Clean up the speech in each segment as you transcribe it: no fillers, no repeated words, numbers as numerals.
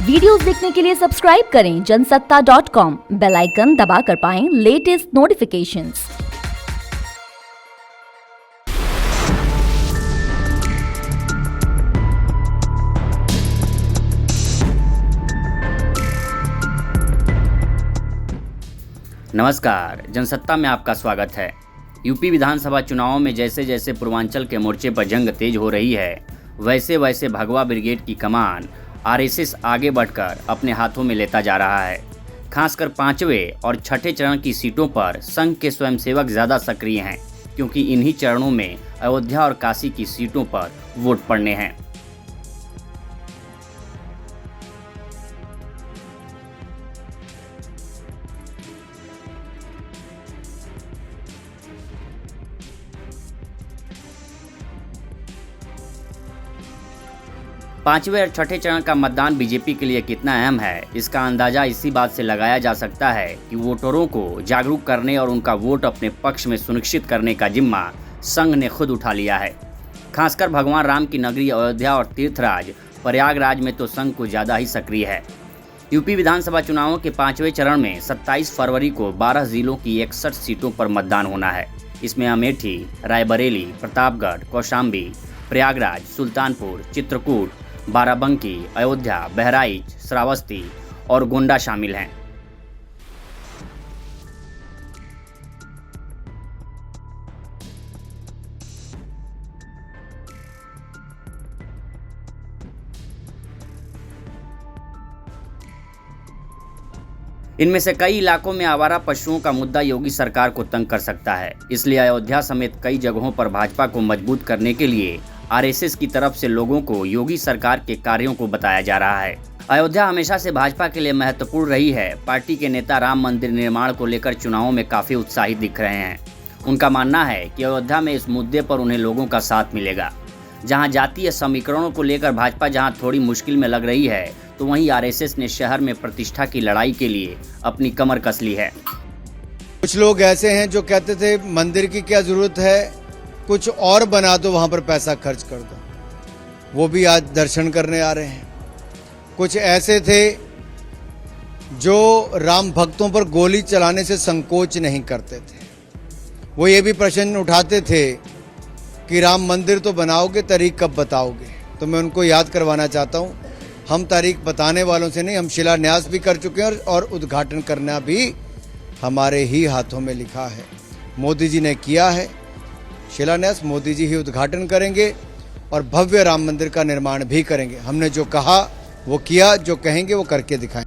Videos देखने के लिए सब्सक्राइब करें जनसत्ता.com, बेल आइकन दबाकर पाएं लेटेस्ट नोटिफिकेशंस। नमस्कार, जनसत्ता में आपका स्वागत है। यूपी विधानसभा चुनावों में जैसे जैसे पूर्वांचल के मोर्चे पर जंग तेज हो रही है, वैसे वैसे भगवा ब्रिगेड की कमान आरएसएस आगे बढ़कर अपने हाथों में लेता जा रहा है। खासकर 5वें और 6ठे चरण की सीटों पर संघ के स्वयंसेवक ज़्यादा सक्रिय हैं, क्योंकि इन्हीं चरणों में अयोध्या और काशी की सीटों पर वोट पड़ने हैं। पांचवें और छठे चरण का मतदान बीजेपी के लिए कितना अहम है, इसका अंदाजा इसी बात से लगाया जा सकता है कि वोटरों को जागरूक करने और उनका वोट अपने पक्ष में सुनिश्चित करने का जिम्मा संघ ने खुद उठा लिया है। खासकर भगवान राम की नगरी अयोध्या और तीर्थराज प्रयागराज में तो संघ को ज़्यादा ही सक्रिय है। यूपी विधानसभा चुनावों के 5वें चरण में 27 फरवरी को 12 जिलों की 61 सीटों पर मतदान होना है। इसमें अमेठी, रायबरेली, प्रतापगढ़, कौशाम्बी, प्रयागराज, सुल्तानपुर, चित्रकूट, बाराबंकी, अयोध्या, बहराइच, श्रावस्ती और गोंडा शामिल हैं। इनमें से कई इलाकों में आवारा पशुओं का मुद्दा योगी सरकार को तंग कर सकता है। इसलिए अयोध्या समेत कई जगहों पर भाजपा को मजबूत करने के लिए आरएसएस की तरफ से लोगों को योगी सरकार के कार्यों को बताया जा रहा है। अयोध्या हमेशा से भाजपा के लिए महत्वपूर्ण रही है। पार्टी के नेता राम मंदिर निर्माण को लेकर चुनावों में काफी उत्साहित दिख रहे हैं। उनका मानना है कि अयोध्या में इस मुद्दे पर उन्हें लोगों का साथ मिलेगा। जहां जातीय समीकरणों को लेकर भाजपा जहां थोड़ी मुश्किल में लग रही है, तो वहीं आरएसएस ने शहर में प्रतिष्ठा की लड़ाई के लिए अपनी कमर कस ली है। कुछ लोग ऐसे हैं जो कहते थे मंदिर की क्या जरूरत है, कुछ और बना दो, वहां पर पैसा खर्च कर दो। वो भी आज दर्शन करने आ रहे हैं। कुछ ऐसे थे जो राम भक्तों पर गोली चलाने से संकोच नहीं करते थे। वो ये भी प्रश्न उठाते थे कि राम मंदिर तो बनाओगे, तारीख कब बताओगे। तो मैं उनको याद करवाना चाहता हूँ, हम तारीख बताने वालों से नहीं, हम शिलान्यास भी कर चुके हैं और उद्घाटन करना भी हमारे ही हाथों में लिखा है। मोदी जी ने किया है शिलान्यास, मोदी जी ही उद्घाटन करेंगे और भव्य राम मंदिर का निर्माण भी करेंगे। हमने जो कहा वो किया, जो कहेंगे वो करके दिखाएं।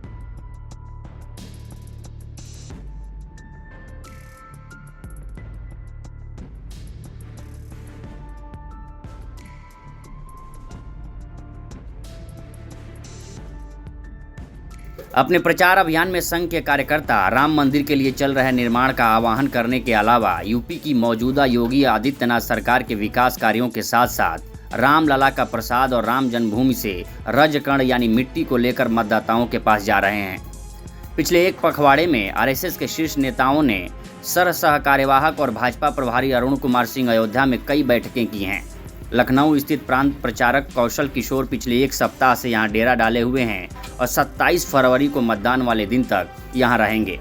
अपने प्रचार अभियान में संघ के कार्यकर्ता राम मंदिर के लिए चल रहे निर्माण का आह्वान करने के अलावा यूपी की मौजूदा योगी आदित्यनाथ सरकार के विकास कार्यों के साथ साथ रामलला का प्रसाद और राम जन्मभूमि से रजकण यानी मिट्टी को लेकर मतदाताओं के पास जा रहे हैं। पिछले एक पखवाड़े में आरएसएस के शीर्ष नेताओं ने सह कार्यवाहक और भाजपा प्रभारी अरुण कुमार सिंह अयोध्या में कई बैठकें की हैं। लखनऊ स्थित प्रांत प्रचारक कौशल किशोर पिछले एक सप्ताह से यहां डेरा डाले हुए हैं और 27 फरवरी को मतदान वाले दिन तक यहां रहेंगे।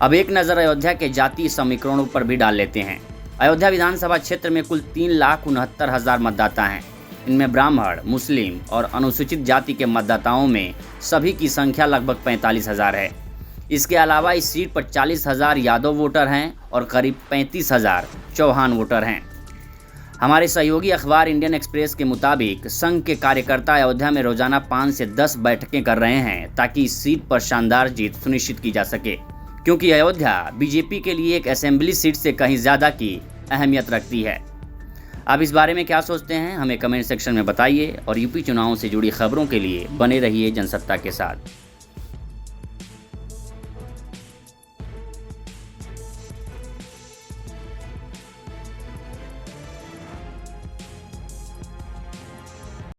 अब एक नज़र अयोध्या के जातीय समीकरणों पर भी डाल लेते हैं। अयोध्या विधानसभा क्षेत्र में कुल 3,69,000 मतदाता हैं। इनमें ब्राह्मण, मुस्लिम और अनुसूचित जाति के मतदाताओं में सभी की संख्या लगभग 45,000 है। इसके अलावा इस सीट पर 40,000 यादव वोटर हैं और करीब 35,000 चौहान वोटर हैं। हमारे सहयोगी अखबार इंडियन एक्सप्रेस के मुताबिक संघ के कार्यकर्ता अयोध्या में रोजाना 5 से 10 बैठकें कर रहे हैं, ताकि इस सीट पर शानदार जीत सुनिश्चित की जा सके, क्योंकि अयोध्या बीजेपी के लिए एक असेंबली सीट से कहीं ज़्यादा की अहमियत रखती है। आप इस बारे में क्या सोचते हैं, हमें कमेंट सेक्शन में बताइए और यूपी चुनावों से जुड़ी खबरों के लिए बने रहिए जनसत्ता के साथ।